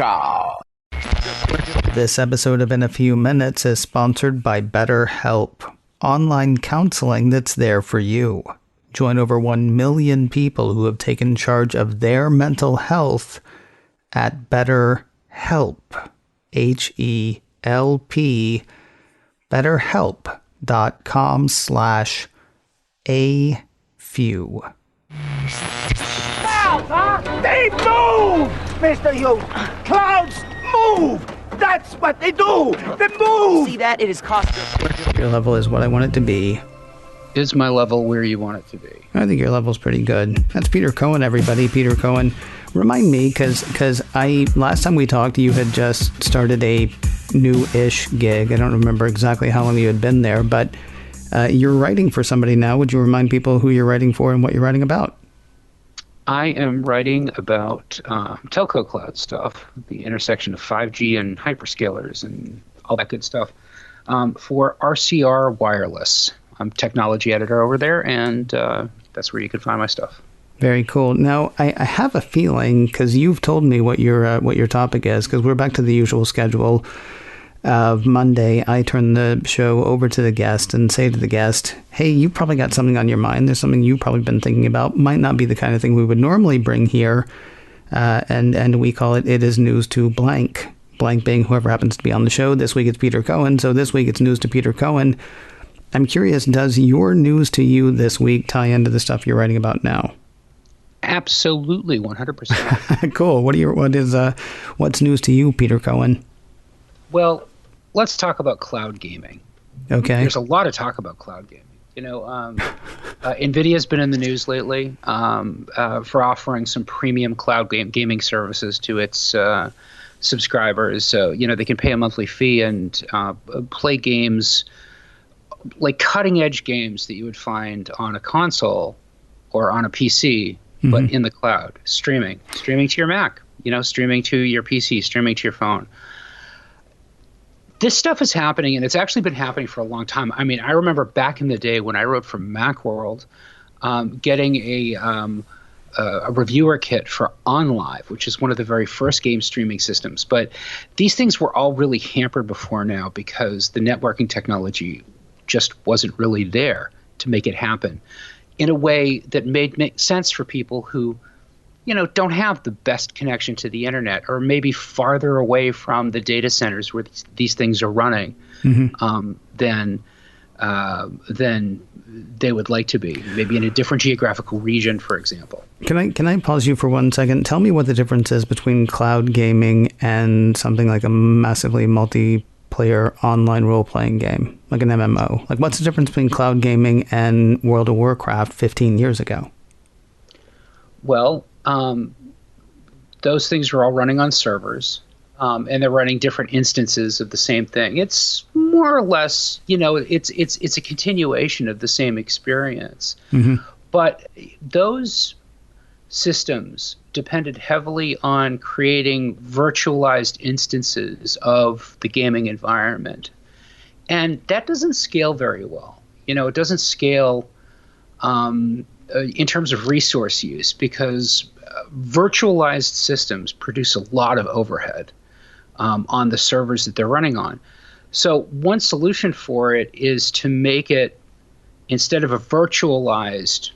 Ciao. This episode of In a Few Minutes is sponsored by BetterHelp, online counseling that's there for you. Join over 1 million people who have taken charge of their mental health at BetterHelp, H-E-L-P, BetterHelp.com/a-few. Clouds, huh? They move! Mr. Hughes, clouds move! That's what they do! They move! See that? It is costing. Your level is what I want it to be. Is my level where you want it to be? I think your level's pretty good. That's Peter Cohen, everybody. Peter Cohen. Remind me, because last time we talked, you had just started a new-ish gig. I don't remember exactly how long you had been there, but you're writing for somebody now. Would you remind people who you're writing for and what you're writing about? I am writing about telco cloud stuff, the intersection of 5G and hyperscalers and all that good stuff, for RCR Wireless. I'm technology editor over there, and that's where you can find my stuff. Very cool. Now, I have a feeling, because you've told me what your topic is, because we're back to the usual schedule of Monday. I turn the show over to the guest and say to the guest, hey, you probably got something on your mind. There's something you've probably been thinking about. Might not be the kind of thing we would normally bring here. And we call it Is News to Blank. Blank being whoever happens to be on the show. This week it's Peter Cohen. So this week it's News to Peter Cohen. I'm curious, does your news to you this week tie into the stuff you're writing about now? Absolutely, 100%. Cool. What's news to you, Peter Cohen? Well, let's talk about cloud gaming. Okay. There's a lot of talk about cloud gaming. You know, NVIDIA's been in the news lately for offering some premium cloud gaming services to its subscribers. So, you know, they can pay a monthly fee and play games, like cutting-edge games that you would find on a console or on a PC, but in the cloud, streaming to your Mac, you know, streaming to your PC, streaming to your phone. This stuff is happening, and it's actually been happening for a long time. I mean, I remember back in the day when I wrote for Macworld, getting a reviewer kit for OnLive, which is one of the very first game streaming systems. But these things were all really hampered before now because the networking technology just wasn't really there to make it happen in a way that made sense for people who, you know, don't have the best connection to the internet or maybe farther away from the data centers where these things are running than they would like to be, maybe in a different geographical region, for example. Can I pause you for 1 second? Tell me what the difference is between cloud gaming and something like a massively multiplayer online role-playing game, like an MMO. Like, what's the difference between cloud gaming and World of Warcraft 15 years ago? Well, those things are all running on servers, and they're running different instances of the same thing. It's more or less, you know, it's a continuation of the same experience. But those systems depended heavily on creating virtualized instances of the gaming environment. And that doesn't scale very well. You know, it doesn't scale in terms of resource use because virtualized systems produce a lot of overhead on the servers that they're running on. So one solution for it is to make it, instead of a virtualized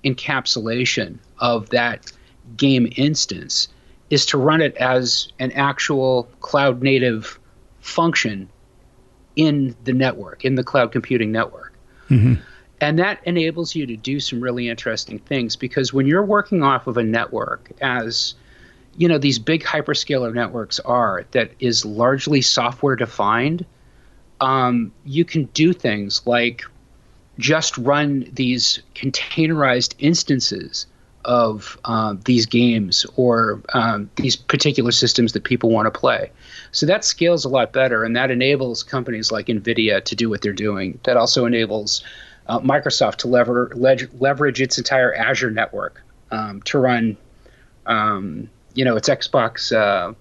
encapsulation of that game instance, is to run it as an actual cloud native function in the network, in the cloud computing network. And that enables you to do some really interesting things because when you're working off of a network, as you know, these big hyperscaler networks are, that is largely software defined, you can do things like just run these containerized instances of these games or these particular systems that people want to play. So that scales a lot better, and that enables companies like NVIDIA to do what they're doing. That also enables Microsoft to leverage its entire Azure network to run, you know, its Xbox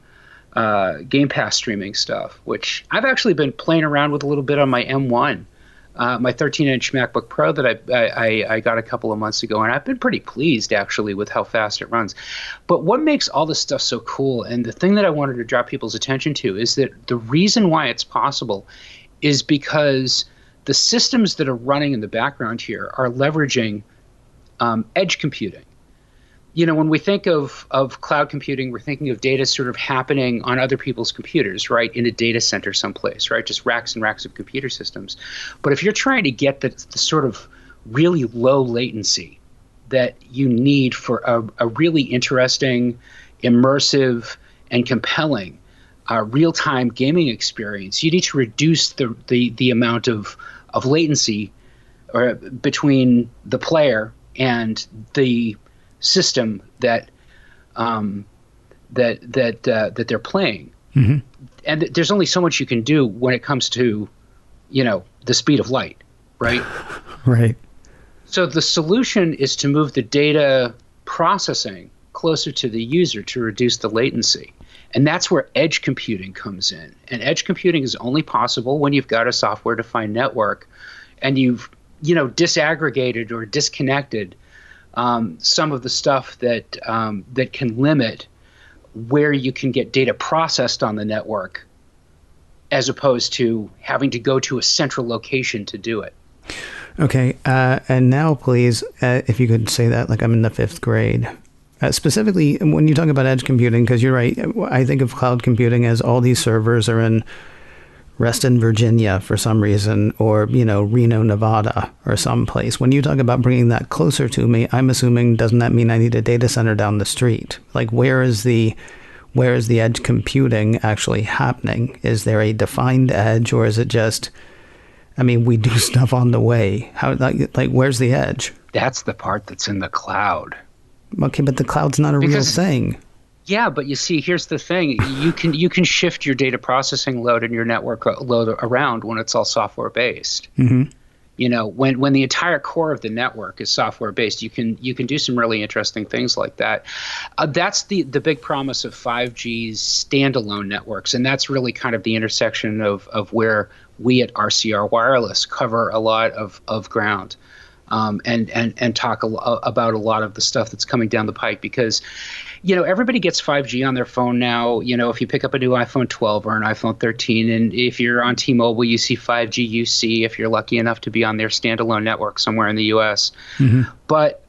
Game Pass streaming stuff, which I've actually been playing around with a little bit on my M1 my 13-inch MacBook Pro that I got a couple of months ago, and I've been pretty pleased actually with how fast it runs. But what makes all this stuff so cool, and the thing that I wanted to draw people's attention to, is that the reason why it's possible is because the systems that are running in the background here are leveraging edge computing. You know, when we think of cloud computing, we're thinking of data sort of happening on other people's computers, right, in a data center someplace, right, just racks and racks of computer systems. But if you're trying to get the sort of really low latency that you need for a really interesting, immersive, and compelling real-time gaming experience, you need to reduce the amount of latency between the player and the system that they're playing. Mm-hmm. And there's only so much you can do when it comes to, you know, the speed of light, right? Right. So the solution is to move the data processing closer to the user to reduce the latency. And that's where edge computing comes in. And edge computing is only possible when you've got a software-defined network and you've, you know, disaggregated or disconnected some of the stuff that can limit where you can get data processed on the network, as opposed to having to go to a central location to do it. Okay, and now please, if you could say that like I'm in the 5th grade. Specifically, when you talk about edge computing, because you're right, I think of cloud computing as all these servers are in Reston, Virginia for some reason, or, you know, Reno, Nevada, or someplace. When you talk about bringing that closer to me, I'm assuming, doesn't that mean I need a data center down the street? Like, where is the edge computing actually happening? Is there a defined edge, or is it just, I mean, we do stuff on the way? How, like where's the edge? That's the part that's in the cloud. Okay, but the cloud's not a real thing. Yeah, but you see, here's the thing: you can shift your data processing load and your network load around when it's all software based. Mm-hmm. You know, when the entire core of the network is software based, you can do some really interesting things like that. That's the big promise of 5G's standalone networks, and that's really kind of the intersection of where we at RCR Wireless cover a lot of ground. And talk about a lot of the stuff that's coming down the pike, because, you know, everybody gets 5G on their phone now. You know, if you pick up a new iPhone 12 or an iPhone 13, and if you're on T-Mobile, you see 5G UC if you're lucky enough to be on their standalone network somewhere in the U.S. Mm-hmm. But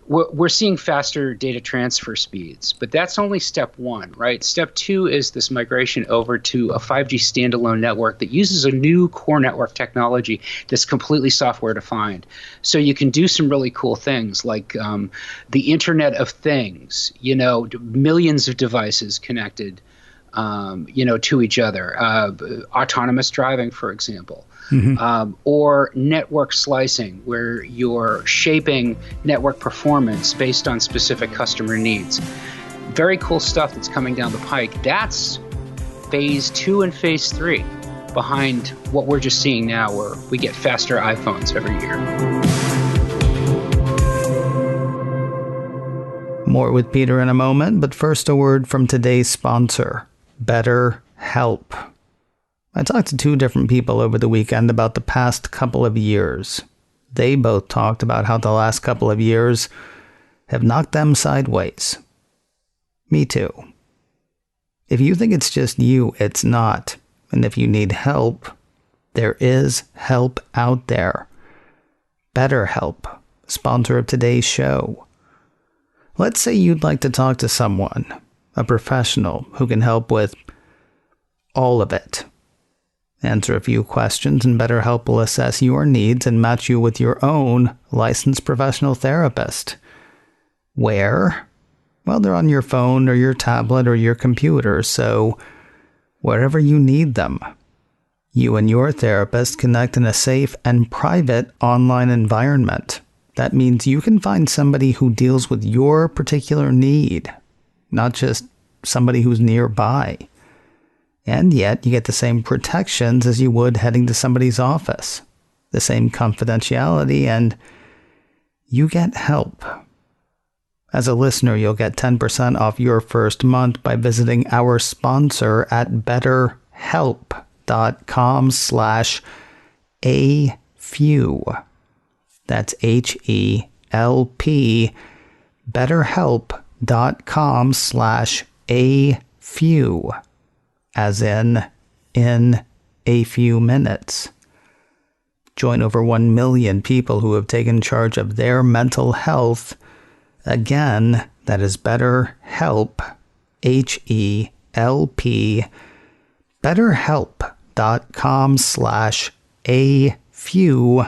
we're seeing faster data transfer speeds, but that's only step one, right? Step two is this migration over to a 5G standalone network that uses a new core network technology that's completely software defined. So you can do some really cool things like the Internet of Things, you know, millions of devices connected, you know, to each other, autonomous driving, for example. Mm-hmm. Or network slicing, where you're shaping network performance based on specific customer needs. Very cool stuff that's coming down the pike. That's phase 2 and phase 3 behind what we're just seeing now, where we get faster iPhones every year. More with Peter in a moment, but first a word from today's sponsor, BetterHelp. I talked to 2 different people over the weekend about the past couple of years. They both talked about how the last couple of years have knocked them sideways. Me too. If you think it's just you, it's not. And if you need help, there is help out there. BetterHelp, sponsor of today's show. Let's say you'd like to talk to someone, a professional who can help with all of it. Answer a few questions, and BetterHelp will assess your needs and match you with your own licensed professional therapist. Where? Well, they're on your phone or your tablet or your computer, so wherever you need them. You and your therapist connect in a safe and private online environment. That means you can find somebody who deals with your particular need, not just somebody who's nearby. And yet, you get the same protections as you would heading to somebody's office. The same confidentiality, and you get help. As a listener, you'll get 10% off your first month by visiting our sponsor at betterhelp.com/ACAST. a few. That's HELP. BetterHelp.com/a few, as in a few minutes. Join over 1 million people who have taken charge of their mental health. Again, that is BetterHelp, HELP, BetterHelp.com/a few.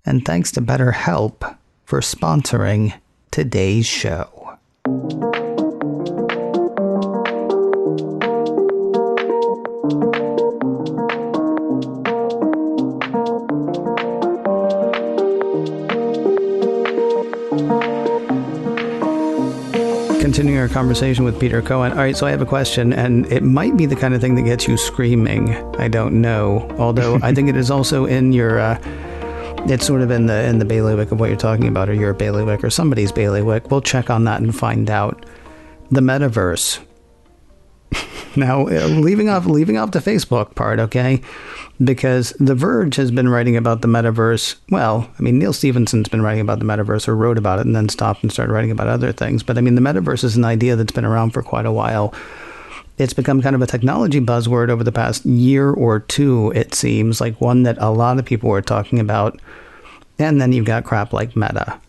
And thanks to BetterHelp for sponsoring today's show. Continuing our conversation with Peter Cohen. All right, so I have a question, and it might be the kind of thing that gets you screaming. I don't know. Although I think it is also in your... it's sort of in the bailiwick of what you're talking about, or your bailiwick, or somebody's bailiwick. We'll check on that and find out. The metaverse. Now, leaving off the Facebook part, okay? Because The Verge has been writing about the metaverse. Well, I mean, Neil Stephenson's been writing about the metaverse, or wrote about it and then stopped and started writing about other things. But I mean, the metaverse is an idea that's been around for quite a while. It's become kind of a technology buzzword over the past year or two, it seems, like one that a lot of people were talking about. And then you've got crap like Meta.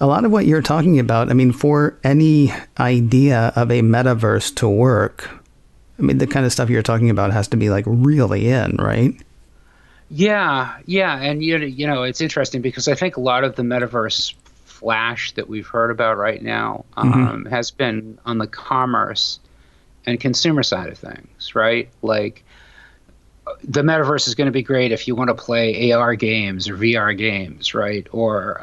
A lot of what you're talking about, I mean, for any idea of a metaverse to work, I mean, the kind of stuff you're talking about has to be like really in, right? Yeah. And, you know, it's interesting because I think a lot of the metaverse flash that we've heard about right now has been on the commerce and consumer side of things, right? Like, the metaverse is going to be great if you want to play AR games or VR games, right? Or,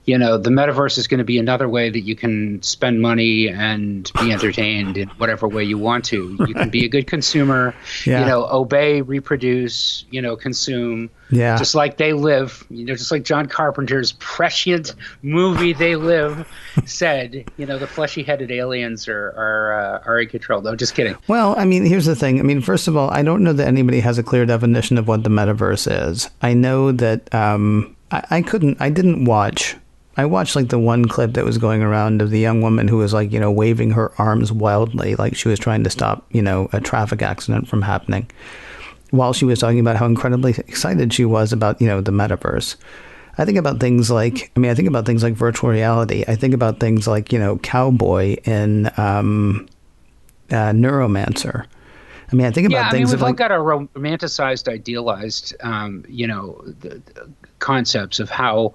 you know, the metaverse is going to be another way that you can spend money and be entertained in whatever way you want to. You can be a good consumer, you know, obey, reproduce, you know, consume. Yeah. Just like They Live, you know, just like John Carpenter's prescient movie They Live said, you know, the fleshy-headed aliens are in control. No, just kidding. Well, I mean, here's the thing. I mean, first of all, I don't know that anybody has a clear definition of what the metaverse is. I know that I watched like the one clip that was going around of the young woman who was like, you know, waving her arms wildly, like she was trying to stop, you know, a traffic accident from happening, while she was talking about how incredibly excited she was about, you know, the metaverse. I think about things like virtual reality. I think about things like, you know, Cowboy in Neuromancer. I mean, I think about things. We've all got our romanticized, idealized, you know, the concepts of how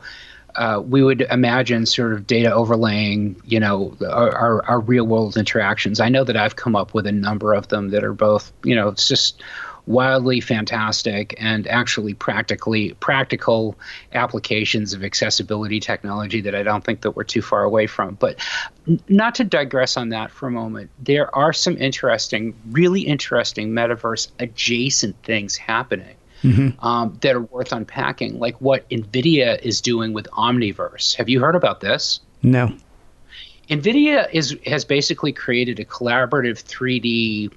we would imagine sort of data overlaying, you know, our real world interactions. I know that I've come up with a number of them that are both, you know, it's just wildly fantastic and actually practical applications of accessibility technology that I don't think that we're too far away from. But not to digress on that for a moment, there are some really interesting metaverse adjacent things happening. That are worth unpacking, like what NVIDIA is doing with Omniverse. Have you heard about this? No. NVIDIA has basically created a collaborative 3D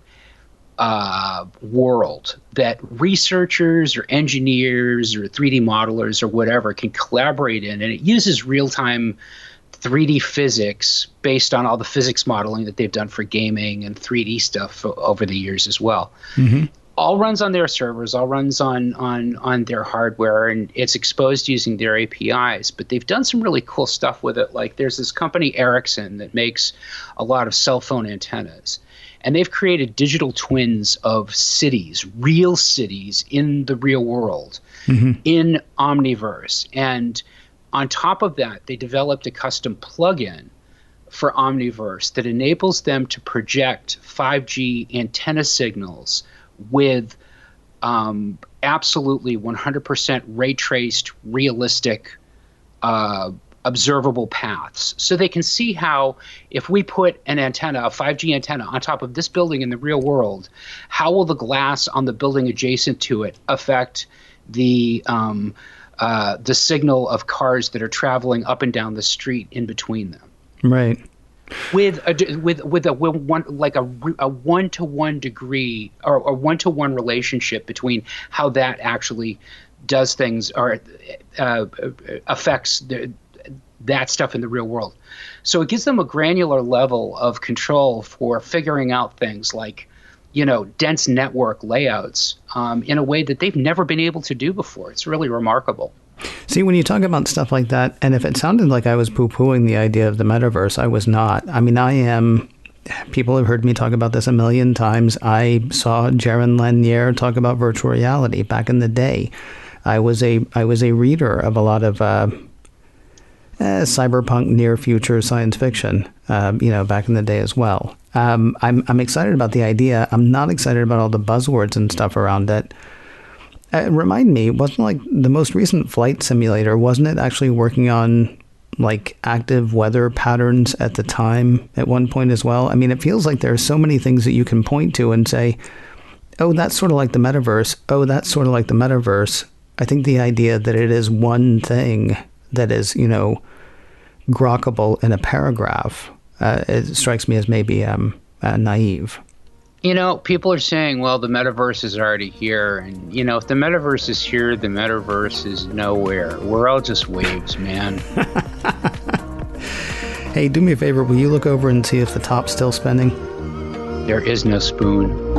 world that researchers or engineers or 3D modelers or whatever can collaborate in, and it uses real-time 3D physics based on all the physics modeling that they've done for gaming and 3D stuff over the years as well. All runs on their servers, all runs on their hardware, and it's exposed using their APIs. But they've done some really cool stuff with it. Like there's this company, Ericsson, that makes a lot of cell phone antennas. And they've created digital twins of cities, real cities in the real world, in Omniverse. And on top of that, they developed a custom plugin for Omniverse that enables them to project 5G antenna signals with absolutely 100% ray-traced, realistic, observable paths. So they can see how, if we put an antenna, a 5G antenna, on top of this building in the real world, how will the glass on the building adjacent to it affect the signal of cars that are traveling up and down the street in between them? Right. with a one like a 1-to-1 degree or a 1-to-1 relationship between how that actually does things or affects that stuff in the real world. So it gives them a granular level of control for figuring out things like, dense network layouts in a way that they've never been able to do before. It's really remarkable. See, when you talk about stuff like that, and if it sounded like I was poo-pooing the idea of the metaverse, I was not. I mean, I am. People have heard me talk about this a million times. I saw Jaron Lanier talk about virtual reality back in the day. I was a reader of a lot of cyberpunk near future science fiction, back in the day as well. I'm excited about the idea. I'm not excited about all the buzzwords and stuff around it. Remind me, wasn't like the most recent flight simulator, wasn't it actually working on like active weather patterns at the time at one point as well? I mean, it feels like there are so many things that you can point to and say, oh, that's sort of like the metaverse. Oh, that's sort of like the metaverse. I think the idea that it is one thing that is, grokkable in a paragraph, it strikes me as maybe naive. People are saying, well, the metaverse is already here. And, if the metaverse is here, the metaverse is nowhere. We're all just waves, man. Hey, do me a favor. Will you look over and see if the top's still spinning? There is no spoon.